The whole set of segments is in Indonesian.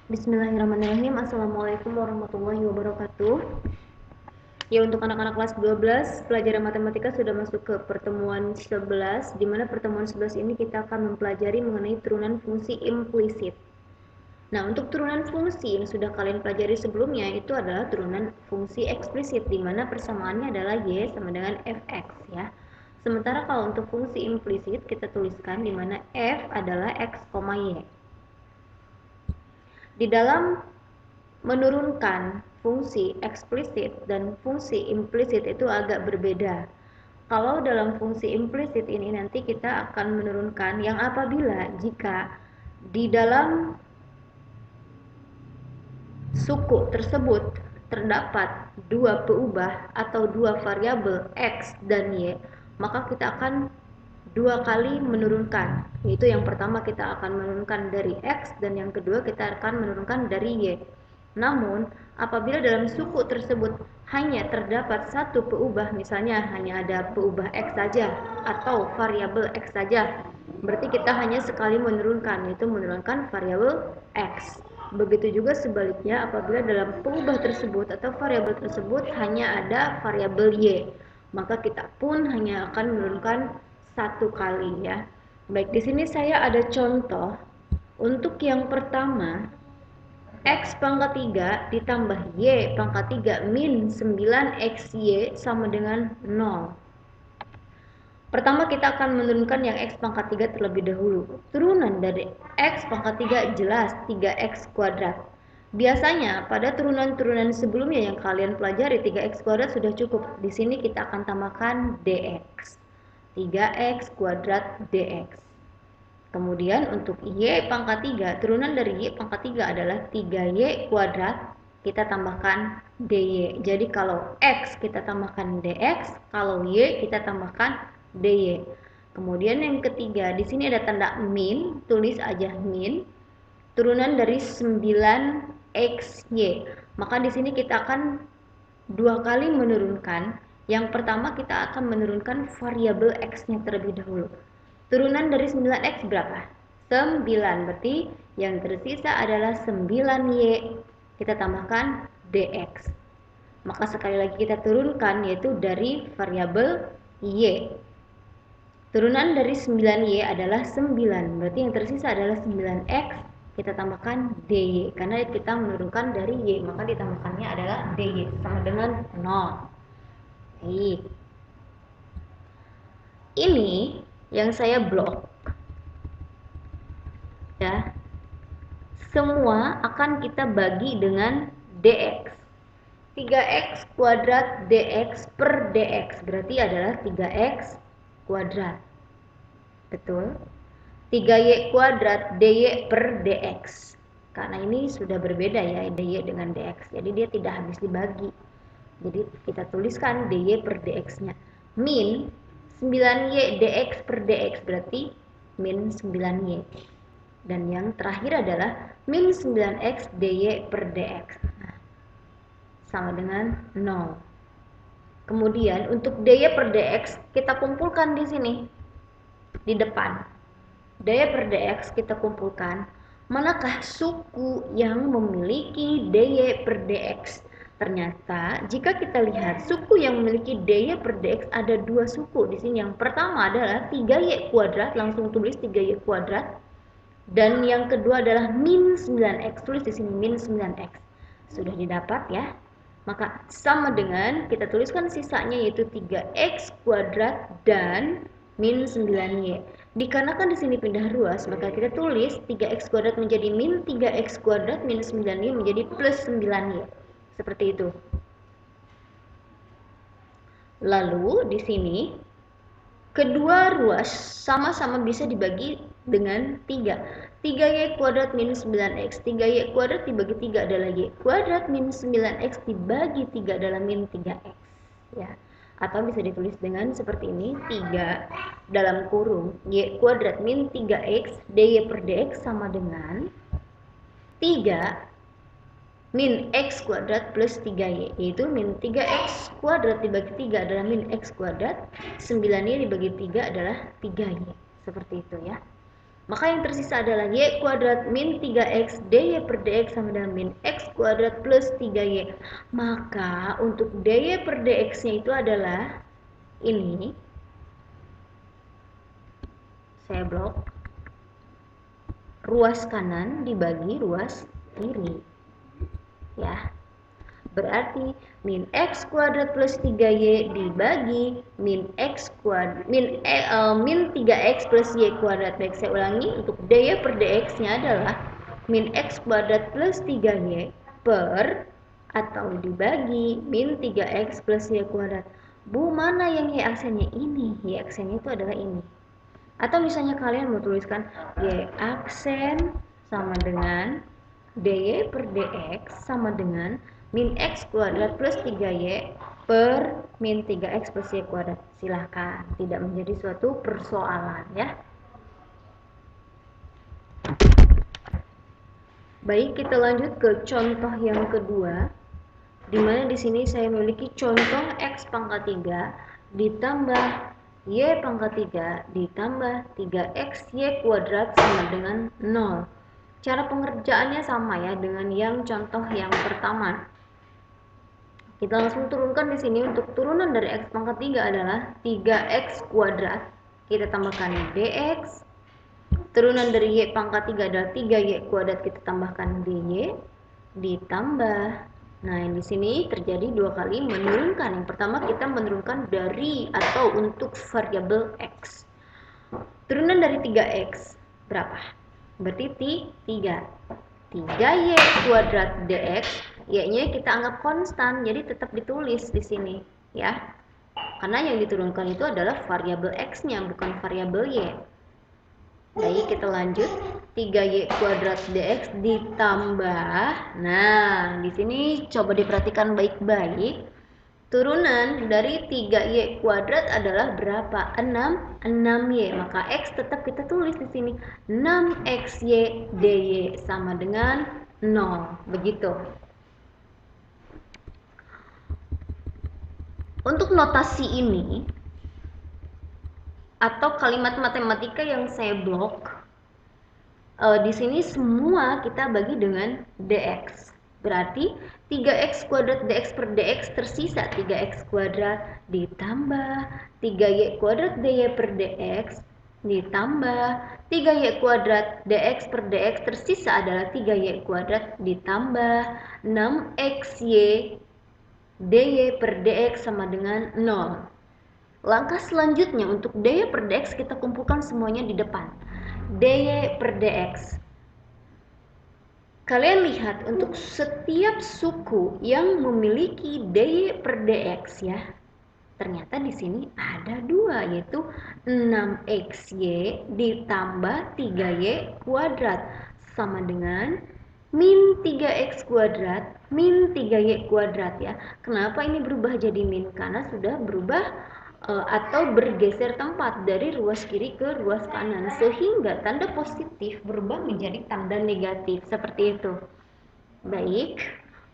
Bismillahirrahmanirrahim. Assalamualaikum warahmatullahi wabarakatuh. Ya, untuk anak-anak kelas 12, pelajaran matematika sudah masuk ke pertemuan 11, di mana pertemuan 11 ini kita akan mempelajari mengenai turunan fungsi implisit. Nah, untuk turunan fungsi yang sudah kalian pelajari sebelumnya itu adalah turunan fungsi eksplisit, di mana persamaannya adalah y sama dengan fx ya. Sementara kalau untuk fungsi implisit kita tuliskan di mana f adalah x, y. Di dalam menurunkan fungsi eksplisit dan fungsi implisit itu agak berbeda. Kalau dalam fungsi implisit ini nanti kita akan menurunkan yang apabila jika di dalam suku tersebut terdapat dua peubah atau dua variabel x dan y, maka kita akan dua kali menurunkan, yaitu yang pertama kita akan menurunkan dari x dan yang kedua kita akan menurunkan dari y. Namun apabila dalam suku tersebut hanya terdapat satu peubah, misalnya hanya ada peubah x saja atau variabel x saja, berarti kita hanya sekali menurunkan, yaitu menurunkan variabel x. Begitu juga sebaliknya apabila dalam peubah tersebut atau variabel tersebut hanya ada variabel y, maka kita pun hanya akan menurunkan satu kali ya. Baik, di sini saya ada contoh. Untuk yang pertama, x pangkat 3 ditambah y pangkat 3 min 9xy sama dengan 0. Pertama kita akan menurunkan yang x pangkat 3 terlebih dahulu. Turunan dari x pangkat 3 jelas 3x kuadrat. Biasanya pada turunan-turunan sebelumnya yang kalian pelajari 3x kuadrat sudah cukup. Di sini kita akan tambahkan dx. 3x kuadrat dx. Kemudian untuk y pangkat 3, turunan dari y pangkat 3 adalah 3y kuadrat, kita tambahkan dy. Jadi kalau x kita tambahkan dx, kalau y kita tambahkan dy. Kemudian yang ketiga, di sini ada tanda min, tulis aja min. Turunan dari 9xy. Maka di sini kita akan dua kali menurunkan. Yang pertama kita akan menurunkan variabel x-nya terlebih dahulu. Turunan dari 9x berapa? 9, berarti yang tersisa adalah 9y. Kita tambahkan dx. Maka sekali lagi kita turunkan, yaitu dari variabel y. Turunan dari 9y adalah 9, berarti yang tersisa adalah 9x, kita tambahkan dy. Karena kita menurunkan dari y, maka ditambahkannya adalah dy sama dengan 0. Baik. Ini yang saya blok. Ya. Semua akan kita bagi dengan dx. 3x kuadrat dx per dx berarti adalah 3x kuadrat. Betul? 3y kuadrat dy per dx. Karena ini sudah berbeda ya, dy dengan dx. Jadi dia tidak habis dibagi. Jadi kita tuliskan dy per dx-nya. Min 9y dx per dx berarti min 9y. Dan yang terakhir adalah min 9x dy per dx. Nah, sama dengan 0. Kemudian untuk dy per dx kita kumpulkan di sini. Di depan. Dy per dx kita kumpulkan. Manakah suku yang memiliki dy per dx? Ternyata jika kita lihat suku yang memiliki dy per dx ada dua suku di sini. Yang pertama adalah 3y kuadrat, langsung tulis 3y kuadrat. Dan yang kedua adalah min 9x, tulis di sini min 9x. Sudah didapat ya. Maka sama dengan kita tuliskan sisanya yaitu 3x kuadrat dan min 9y. Dikarenakan di sini pindah ruas, maka kita tulis 3x kuadrat menjadi min 3x kuadrat min 9y menjadi plus 9y. Seperti itu. Lalu di sini kedua ruas sama-sama bisa dibagi dengan 3. 3y kuadrat minus 9x. 3y kuadrat dibagi 3 adalah y kuadrat minus 9x dibagi 3 adalah min 3x. Ya. Atau bisa ditulis dengan seperti ini, 3 dalam kurung y kuadrat min 3x dy per dx sama dengan 3 min x kuadrat plus 3y, yaitu min 3x kuadrat dibagi 3 adalah min x kuadrat, 9y dibagi 3 adalah 3y. Seperti itu ya. Maka yang tersisa adalah y kuadrat min 3x dy per dx sama dengan min x kuadrat plus 3y. Maka untuk dy per dx-nya itu adalah ini. Saya blok. Ruas kanan dibagi ruas kiri. Ya. Berarti min x kuadrat plus 3y dibagi min 3x plus y kuadrat. Baik, saya ulangi, untuk dy per dx-nya adalah min x kuadrat plus 3y per atau dibagi min 3x plus y kuadrat. Bu, mana yang y aksennya ini? Y aksennya itu adalah ini. Atau misalnya kalian mau tuliskan y aksen sama dengan dy per dx sama dengan min x kuadrat plus 3y per min 3x plus y kuadrat. Silahkan, tidak menjadi suatu persoalan ya. Baik, kita lanjut ke contoh yang kedua, di mana di sini saya memiliki contoh x pangkat 3 ditambah y pangkat 3 ditambah 3x y kuadrat sama dengan 0. Cara pengerjaannya sama ya dengan yang contoh yang pertama. Kita langsung turunkan di sini. Untuk turunan dari x pangkat 3 adalah 3x kuadrat. Kita tambahkan dx. Turunan dari y pangkat 3 adalah 3y kuadrat. Kita tambahkan dy ditambah. Nah, di sini terjadi dua kali menurunkan. Yang pertama kita menurunkan dari atau untuk variabel x. Turunan dari 3x berapa? Berarti 3. 3y kuadrat dx. Y-nya kita anggap konstan, jadi tetap ditulis di sini ya. Karena yang diturunkan itu adalah variabel x-nya, bukan variabel y. Baik, kita lanjut. 3y kuadrat dx ditambah. Nah, di sini coba diperhatikan baik-baik. Turunan dari 3y kuadrat adalah berapa? 6y. Maka x tetap kita tulis di sini. 6xy dy sama dengan 0. Begitu. Untuk notasi ini atau kalimat matematika yang saya blok, di sini semua kita bagi dengan dx. Berarti 3x kuadrat dx per dx tersisa 3x kuadrat ditambah 3y kuadrat dy per dx ditambah 3y kuadrat dx per dx tersisa adalah 3y kuadrat ditambah 6xy dy per dx sama dengan 0. Langkah selanjutnya untuk dy per dx kita kumpulkan semuanya di depan. Dy per dx. Kalian lihat untuk setiap suku yang memiliki dy per dx ya. Ternyata di sini ada dua, yaitu 6xy ditambah 3y kuadrat sama dengan min 3x kuadrat min 3y kuadrat ya. Kenapa ini berubah jadi min? Karena sudah berubah atau bergeser tempat dari ruas kiri ke ruas kanan, sehingga tanda positif berubah menjadi tanda negatif seperti itu. Baik,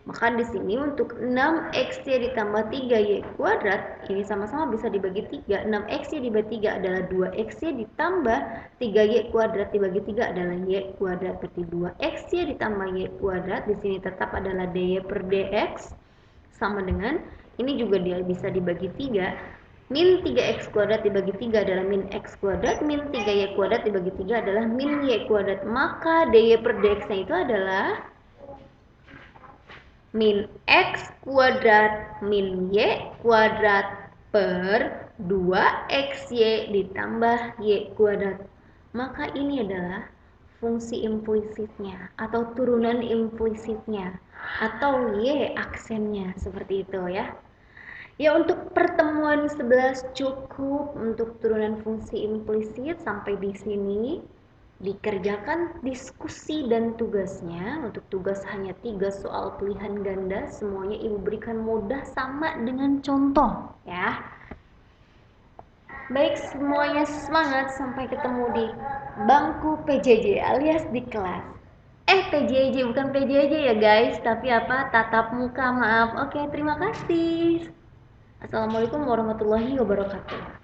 maka di sini untuk 6xy ditambah 3y kuadrat ini sama-sama bisa dibagi 3. 6xy dibagi 3 adalah 2xy ditambah 3y kuadrat dibagi 3 adalah y kuadrat. Berarti 2xy ditambah y kuadrat di sini tetap adalah dy per dx sama dengan ini juga dia bisa dibagi 3. Min 3x kuadrat dibagi 3 adalah min x kuadrat, min 3y kuadrat dibagi 3 adalah min y kuadrat. Maka dy per dx-nya itu adalah min x kuadrat min y kuadrat per 2xy ditambah y kuadrat. Maka ini adalah fungsi implisitnya atau turunan implisitnya atau y aksennya, seperti itu ya. Ya, untuk pertemuan 11 cukup untuk turunan fungsi implisit. Sampai di sini dikerjakan diskusi dan tugasnya. Untuk tugas hanya 3 soal pilihan ganda, semuanya ibu berikan mudah sama dengan contoh ya. Baik, semuanya semangat, sampai ketemu di bangku PJJ alias di kelas. PJJ bukan PJJ ya guys, tapi apa? Tatap muka, maaf. Oke, terima kasih. Assalamualaikum warahmatullahi wabarakatuh.